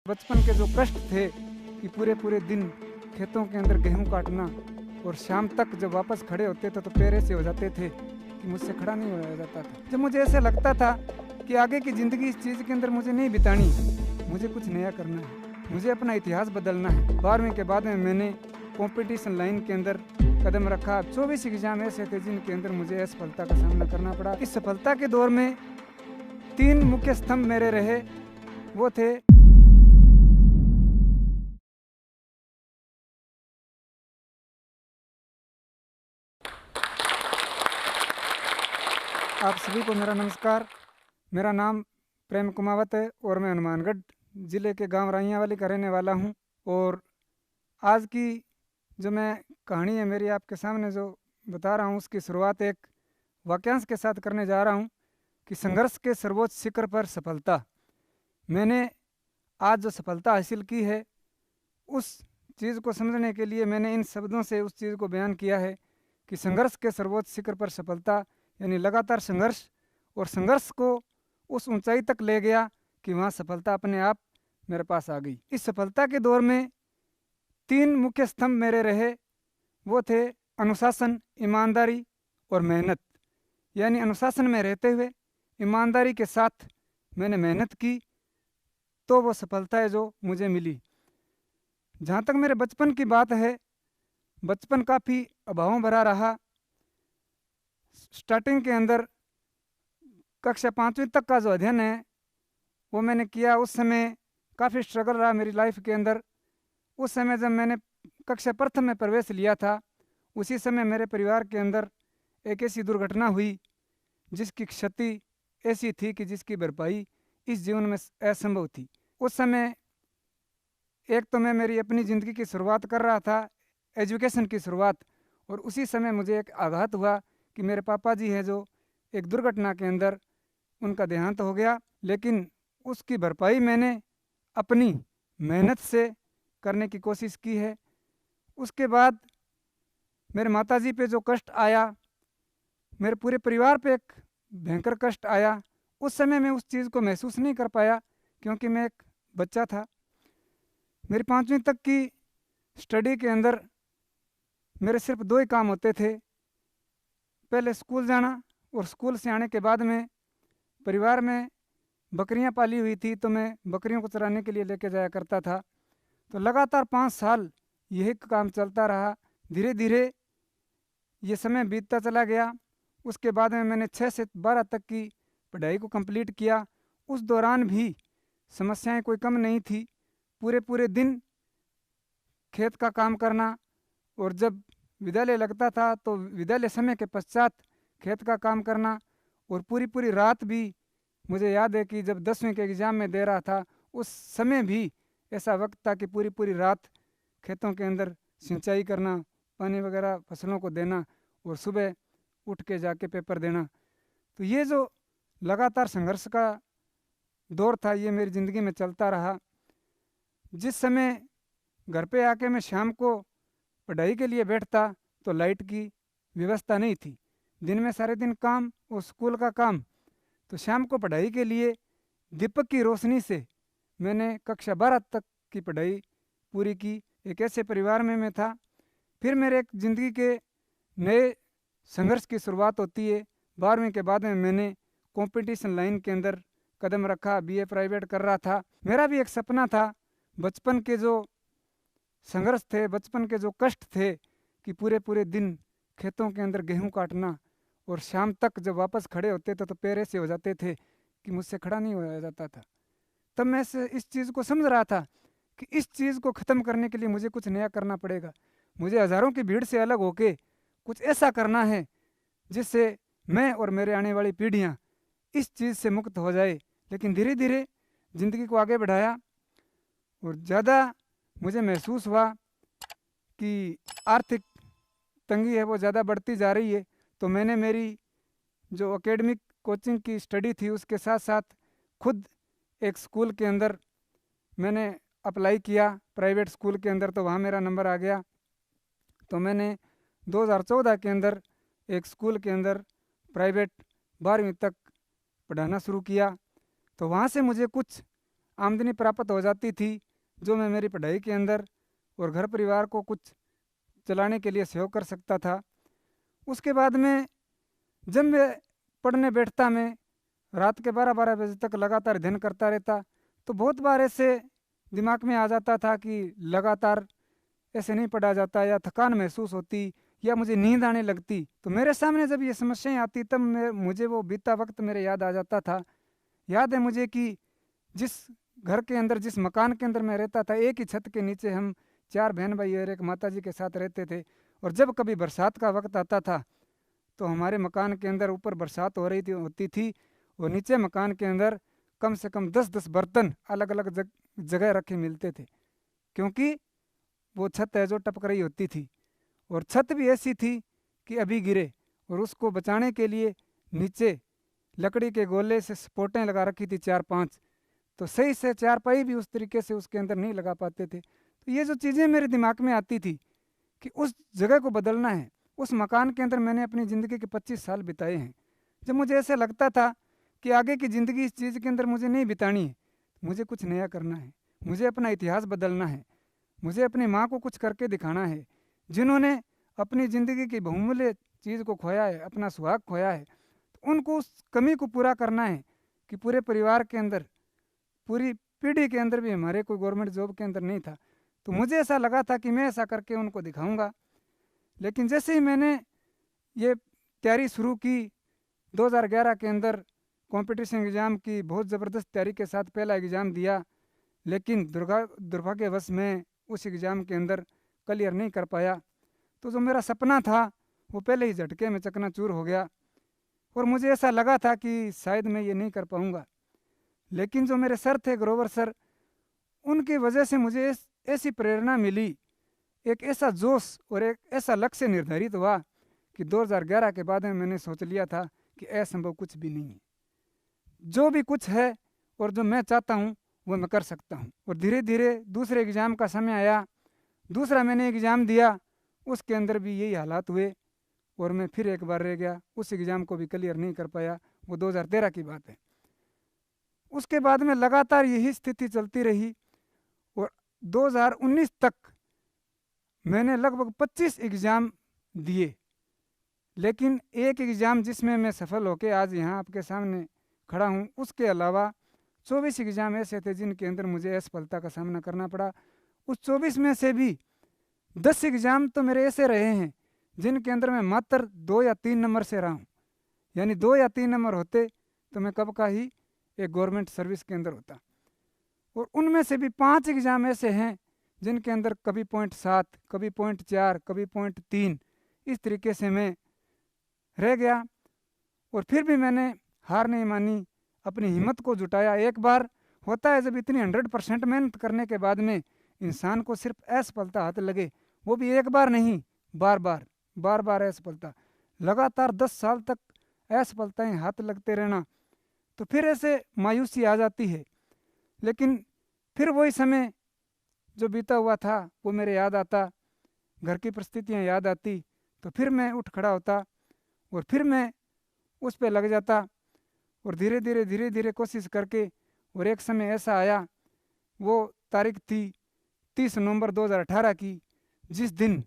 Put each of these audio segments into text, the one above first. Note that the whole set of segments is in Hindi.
बचपन के जो कष्ट थे कि पूरे पूरे दिन खेतों के अंदर गेहूं काटना और शाम तक जब वापस खड़े होते थे तो पैर ऐसे हो जाते थे कि मुझसे खड़ा नहीं होया जाता था। जब मुझे ऐसे लगता था कि आगे की ज़िंदगी इस चीज़ के अंदर मुझे नहीं बितानी, मुझे कुछ नया करना है, मुझे अपना इतिहास बदलना है। 12वीं के बाद में मैंने कंपटीशन लाइन के अंदर कदम रखा। 24 एग्जाम ऐसे थे जिनके अंदर मुझे असफलता का सामना करना पड़ा। इस सफलता के दौर में 3 मुख्य स्तंभ मेरे रहे, वो थे आप सभी को मेरा नमस्कार। मेरा नाम प्रेम कुमावत है और मैं हनुमानगढ़ ज़िले के गांव राइयावाली का रहने वाला हूं। और आज की जो मैं कहानी है मेरी आपके सामने जो बता रहा हूं, उसकी शुरुआत एक वाक्यांश के साथ करने जा रहा हूं कि संघर्ष के सर्वोच्च शिखर पर सफलता। मैंने आज जो सफलता हासिल की है उस चीज़ को समझने के लिए मैंने इन शब्दों से उस चीज़ को बयान किया है कि संघर्ष के सर्वोच्च शिखर पर सफलता यानी लगातार संघर्ष, और संघर्ष को उस ऊंचाई तक ले गया कि वहाँ सफलता अपने आप मेरे पास आ गई। इस सफलता के दौर में 3 मुख्य स्तंभ मेरे रहे, वो थे अनुशासन, ईमानदारी और मेहनत। यानी अनुशासन में रहते हुए ईमानदारी के साथ मैंने मेहनत की तो वो सफलता है जो मुझे मिली। जहाँ तक मेरे बचपन की बात है, बचपन काफ़ी अभावों भरा रहा। स्टार्टिंग के अंदर कक्षा 5वीं तक का जो अध्ययन है वो मैंने किया। उस समय काफ़ी स्ट्रगल रहा मेरी लाइफ के अंदर। उस समय जब मैंने कक्षा प्रथम में प्रवेश लिया था, उसी समय मेरे परिवार के अंदर एक ऐसी दुर्घटना हुई जिसकी क्षति ऐसी थी कि जिसकी भरपाई इस जीवन में असंभव थी। उस समय एक तो मैं मेरी अपनी ज़िंदगी की शुरुआत कर रहा था, एजुकेशन की शुरुआत, और उसी समय मुझे एक आघात हुआ कि मेरे पापा जी हैं जो एक दुर्घटना के अंदर उनका देहांत हो गया। लेकिन उसकी भरपाई मैंने अपनी मेहनत से करने की कोशिश की है। उसके बाद मेरे माताजी पे जो कष्ट आया, मेरे पूरे परिवार पे एक भयंकर कष्ट आया। उस समय मैं उस चीज़ को महसूस नहीं कर पाया क्योंकि मैं एक बच्चा था। मेरी 5वीं तक की स्टडी के अंदर मेरे सिर्फ 2 ही काम होते थे, पहले स्कूल जाना और स्कूल से आने के बाद में परिवार में बकरियां पाली हुई थी तो मैं बकरियों को चराने के लिए लेके जाया करता था। तो लगातार 5 साल यही काम चलता रहा। धीरे धीरे ये समय बीतता चला गया। उसके बाद में मैंने 6 से 12 तक की पढ़ाई को कंप्लीट किया। उस दौरान भी समस्याएं कोई कम नहीं थी। पूरे पूरे दिन खेत का काम करना, और जब विद्यालय लगता था तो विद्यालय समय के पश्चात खेत का काम करना, और पूरी पूरी रात भी मुझे याद है कि जब 10वीं के एग्ज़ाम में दे रहा था उस समय भी ऐसा वक्त था कि पूरी पूरी रात खेतों के अंदर सिंचाई करना, पानी वगैरह फसलों को देना और सुबह उठ के जाके पेपर देना। तो ये जो लगातार संघर्ष का दौर था ये मेरी ज़िंदगी में चलता रहा। जिस समय घर पे आके मैं शाम को पढ़ाई के लिए बैठता तो लाइट की व्यवस्था नहीं थी। दिन में सारे दिन काम और स्कूल का काम, तो शाम को पढ़ाई के लिए दीपक की रोशनी से मैंने कक्षा 12 तक की पढ़ाई पूरी की। एक ऐसे परिवार में मैं था। फिर मेरे एक ज़िंदगी के नए संघर्ष की शुरुआत होती है। 12वीं के बाद में मैंने कंपटीशन लाइन के अंदर कदम रखा। बीए प्राइवेट कर रहा था। मेरा भी एक सपना था। बचपन के जो संघर्ष थे, बचपन के जो कष्ट थे कि पूरे पूरे दिन खेतों के अंदर गेहूं काटना और शाम तक जब वापस खड़े होते थे तो पैर ऐसे हो जाते थे कि मुझसे खड़ा नहीं होया जाता था। तब मैं इस चीज़ को समझ रहा था कि इस चीज़ को ख़त्म करने के लिए मुझे कुछ नया करना पड़ेगा। मुझे हज़ारों की भीड़ से अलग होके कुछ ऐसा करना है जिससे मैं और मेरे आने वाली पीढ़ियाँ इस चीज़ से मुक्त हो जाए। लेकिन धीरे धीरे ज़िंदगी को आगे बढ़ाया और ज़्यादा मुझे महसूस हुआ कि आर्थिक तंगी है वो ज़्यादा बढ़ती जा रही है। तो मैंने मेरी जो एकेडमिक कोचिंग की स्टडी थी उसके साथ साथ खुद एक स्कूल के अंदर मैंने अप्लाई किया, प्राइवेट स्कूल के अंदर, तो वहाँ मेरा नंबर आ गया। तो मैंने 2014 के अंदर एक स्कूल के अंदर प्राइवेट 12वीं तक पढ़ाना शुरू किया। तो वहाँ से मुझे कुछ आमदनी प्राप्त हो जाती थी, जो मैं मेरी पढ़ाई के अंदर और घर परिवार को कुछ चलाने के लिए सहयोग कर सकता था। उसके बाद में जब मैं पढ़ने बैठता, मैं रात के 12-12 बजे तक लगातार अध्ययन करता रहता, तो बहुत बार ऐसे दिमाग में आ जाता था कि लगातार ऐसे नहीं पढ़ा जाता, या थकान महसूस होती, या मुझे नींद आने लगती। तो मेरे सामने जब ये समस्याएं आती, तब मुझे वो बीता वक्त मेरे याद आ जाता था। याद है मुझे कि जिस घर के अंदर, जिस मकान के अंदर मैं रहता था, एक ही छत के नीचे हम 4 बहन भाई और एक माताजी के साथ रहते थे। और जब कभी बरसात का वक्त आता था, तो हमारे मकान के अंदर ऊपर बरसात होती थी, और नीचे मकान के अंदर कम से कम 10-10 बर्तन अलग अलग जगह रखे मिलते थे, क्योंकि वो छत है जो टपक रही होती थी। और छत भी ऐसी थी कि अभी गिरे, और उसको बचाने के लिए नीचे लकड़ी के गोले से सपोर्टें लगा रखी थी 4-5, तो सही से चारपाई भी उस तरीके से उसके अंदर नहीं लगा पाते थे। तो ये जो चीज़ें मेरे दिमाग में आती थी कि उस जगह को बदलना है। उस मकान के अंदर मैंने अपनी ज़िंदगी के 25 साल बिताए हैं। जब मुझे ऐसा लगता था कि आगे की ज़िंदगी इस चीज़ के अंदर मुझे नहीं बितानी है, मुझे कुछ नया करना है, मुझे अपना इतिहास बदलना है, मुझे अपनी माँ को कुछ करके दिखाना है, जिन्होंने अपनी ज़िंदगी की बहुमूल्य चीज़ को खोया है, अपना सुहाग खोया है, तो उनको उस कमी को पूरा करना है कि पूरे परिवार के अंदर, पूरी पीढ़ी के अंदर भी हमारे कोई गवर्नमेंट जॉब के अंदर नहीं था। तो मुझे ऐसा लगा था कि मैं ऐसा करके उनको दिखाऊंगा। लेकिन जैसे ही मैंने ये तैयारी शुरू की, 2011 के अंदर कंपटीशन एग्ज़ाम की बहुत ज़बरदस्त तैयारी के साथ पहला एग्ज़ाम दिया, लेकिन दुर्भाग्यवश मैं उस एग्ज़ाम के अंदर क्लियर नहीं कर पाया। तो जो मेरा सपना था वो पहले ही झटके में चकनाचूर हो गया, और मुझे ऐसा लगा था कि शायद मैं ये नहीं कर पाऊँगा। लेकिन जो मेरे सर थे, ग्रोवर सर, उनकी वजह से मुझे ऐसी प्रेरणा मिली, एक ऐसा जोश और एक ऐसा लक्ष्य निर्धारित हुआ कि 2011 के बाद में मैंने सोच लिया था कि असंभव कुछ भी नहीं है। जो भी कुछ है और जो मैं चाहता हूँ वो मैं कर सकता हूँ। और धीरे धीरे दूसरे एग्ज़ाम का समय आया, दूसरा मैंने एग्ज़ाम दिया, उसके अंदर भी यही हालात हुए, और मैं फिर एक बार रह गया, उस एग्ज़ाम को भी क्लियर नहीं कर पाया। वो 2013 की बात है। उसके बाद में लगातार यही स्थिति चलती रही, और 2019 तक मैंने लगभग 25 एग्ज़ाम दिए, लेकिन एक एग्ज़ाम जिसमें मैं सफल होकर आज यहाँ आपके सामने खड़ा हूँ, उसके अलावा 24 एग्ज़ाम ऐसे थे जिनके अंदर मुझे असफलता का सामना करना पड़ा। उस 24 में से भी 10 एग्ज़ाम तो मेरे ऐसे रहे हैं जिनके अंदर मैं मात्र 2 या 3 नंबर से रहा हूँ। यानी 2 या 3 नंबर होते तो मैं कब का ही एक गवर्नमेंट सर्विस के अंदर होता। और उनमें से भी 5 एग्ज़ाम ऐसे हैं जिनके अंदर कभी 0.7, कभी 0.4, कभी 0.3, इस तरीके से मैं रह गया। और फिर भी मैंने हार नहीं मानी, अपनी हिम्मत को जुटाया। एक बार होता है जब इतनी 100% मेहनत करने के बाद में इंसान को सिर्फ असफलता हाथ लगे, वो भी एक बार नहीं, बार बार असफलता, लगातार 10 साल तक असफलताएं हाथ लगते रहना, तो फिर ऐसे मायूसी आ जाती है। लेकिन फिर वही समय जो बीता हुआ था वो मेरे याद आता, घर की परिस्थितियाँ याद आती, तो फिर मैं उठ खड़ा होता और फिर मैं उस पे लग जाता, और धीरे धीरे कोशिश करके, और एक समय ऐसा आया, वो तारीख थी 30 नवंबर 2018 की, जिस दिन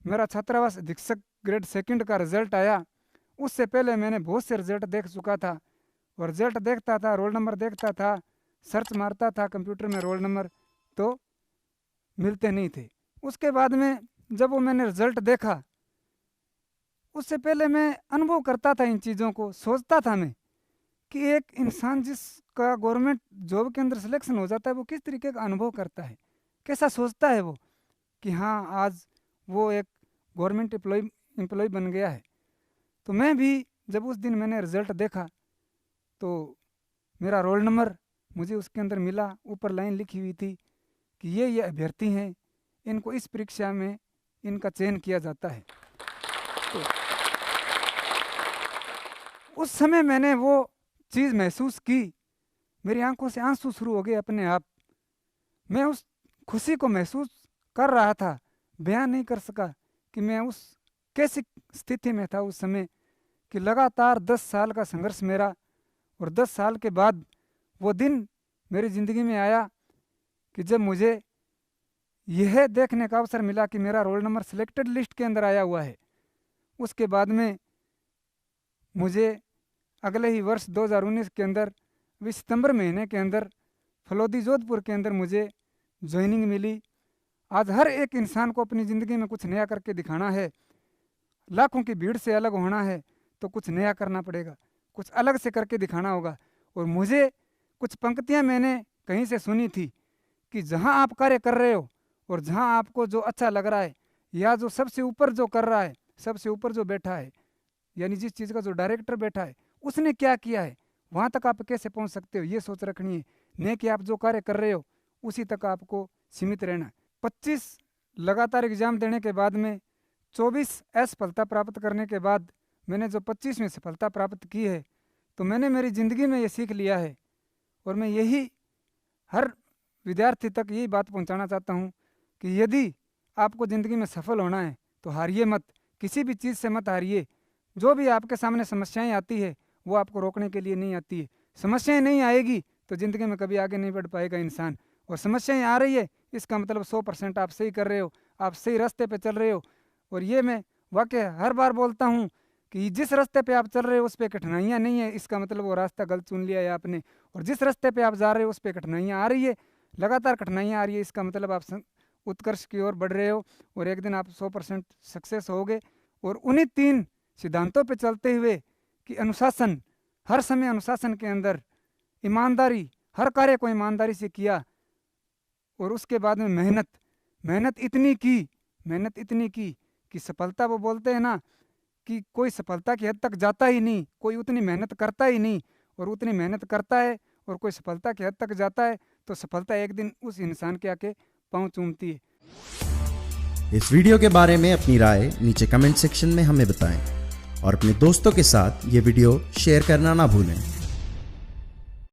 मेरा छात्रावास अधीक्षक ग्रेड 2 का रिजल्ट आया। उससे पहले मैंने बहुत से रिजल्ट देख चुका था, और रिजल्ट देखता था, रोल नंबर देखता था, सर्च मारता था कंप्यूटर में रोल नंबर, तो मिलते नहीं थे। उसके बाद में जब वो मैंने रिजल्ट देखा, उससे पहले मैं अनुभव करता था इन चीज़ों को, सोचता था मैं कि एक इंसान जिसका गवर्नमेंट जॉब के अंदर सिलेक्शन हो जाता है वो किस तरीके का अनुभव करता है, कैसा सोचता है वो कि हाँ आज वो एक गवर्नमेंट एम्प्लॉय बन गया है। तो मैं भी जब उस दिन मैंने रिजल्ट देखा तो मेरा रोल नंबर मुझे उसके अंदर मिला, ऊपर लाइन लिखी हुई थी कि ये अभ्यर्थी हैं, इनको इस परीक्षा में इनका चयन किया जाता है। तो उस समय मैंने वो चीज़ महसूस की, मेरी आंखों से आंसू शुरू हो गए अपने आप। मैं उस खुशी को महसूस कर रहा था, बयान नहीं कर सका कि मैं उस कैसी स्थिति में था उस समय, कि लगातार 10 साल का संघर्ष मेरा, और 10 साल के बाद वो दिन मेरी ज़िंदगी में आया कि जब मुझे यह देखने का अवसर मिला कि मेरा रोल नंबर सिलेक्टेड लिस्ट के अंदर आया हुआ है। उसके बाद में मुझे अगले ही वर्ष 2019 के अंदर सितंबर महीने के अंदर फलोदी जोधपुर के अंदर मुझे ज्वाइनिंग मिली। आज हर एक इंसान को अपनी ज़िंदगी में कुछ नया करके दिखाना है, लाखों की भीड़ से अलग होना है तो कुछ नया करना पड़ेगा, कुछ अलग से करके दिखाना होगा। और मुझे कुछ पंक्तियां मैंने कहीं से सुनी थी कि जहां आप कार्य कर रहे हो और जहां आपको जो अच्छा लग रहा है, या जो सबसे ऊपर जो कर रहा है, सबसे ऊपर जो बैठा है, यानी जिस चीज़ का जो डायरेक्टर बैठा है उसने क्या किया है, वहाँ तक आप कैसे पहुँच सकते हो, ये सोच रखनी है। नहीं कि आप जो कार्य कर रहे हो उसी तक आपको सीमित रहना। 25 लगातार एग्ज़ाम देने के बाद में 24 असफलता प्राप्त करने के बाद मैंने जो 25वीं सफलता प्राप्त की है, तो मैंने मेरी ज़िंदगी में ये सीख लिया है। और मैं यही हर विद्यार्थी तक यही बात पहुंचाना चाहता हूं कि यदि आपको ज़िंदगी में सफल होना है तो हारिए मत, किसी भी चीज़ से मत हारिए। जो भी आपके सामने समस्याएं आती है वो आपको रोकने के लिए नहीं आती है। समस्याएं नहीं आएगी तो ज़िंदगी में कभी आगे नहीं बढ़ पाएगा इंसान। और समस्याएं आ रही है इसका मतलब 100% आप सही कर रहे हो, आप सही रास्ते पे चल रहे हो। और ये मैं वाकई हर बार बोलता हूँ कि जिस रास्ते पे आप चल रहे हो उस पर कठिनाइयाँ नहीं है, इसका मतलब वो रास्ता गलत चुन लिया है आपने। और जिस रास्ते पे आप जा रहे हो उस पर कठिनाइयाँ आ रही है, लगातार कठिनाइयाँ आ रही है, इसका मतलब आप उत्कर्ष की ओर बढ़ रहे हो और एक दिन आप 100% सक्सेस होगे। और उन्हीं 3 सिद्धांतों पे चलते हुए कि अनुशासन, हर समय अनुशासन के अंदर ईमानदारी, हर कार्य को ईमानदारी से किया। और उसके बाद में मेहनत इतनी की कि सफलता, वो बोलते हैं ना कि कोई सफलता की हद तक जाता ही नहीं, कोई उतनी मेहनत करता ही नहीं। और उतनी मेहनत करता है और कोई सफलता की हद तक जाता है तो सफलता एक दिन उस इंसान के आके पाँव चूमती है। इस वीडियो के बारे में अपनी राय नीचे कमेंट सेक्शन में हमें बताएं और अपने दोस्तों के साथ ये वीडियो शेयर करना ना भूलें।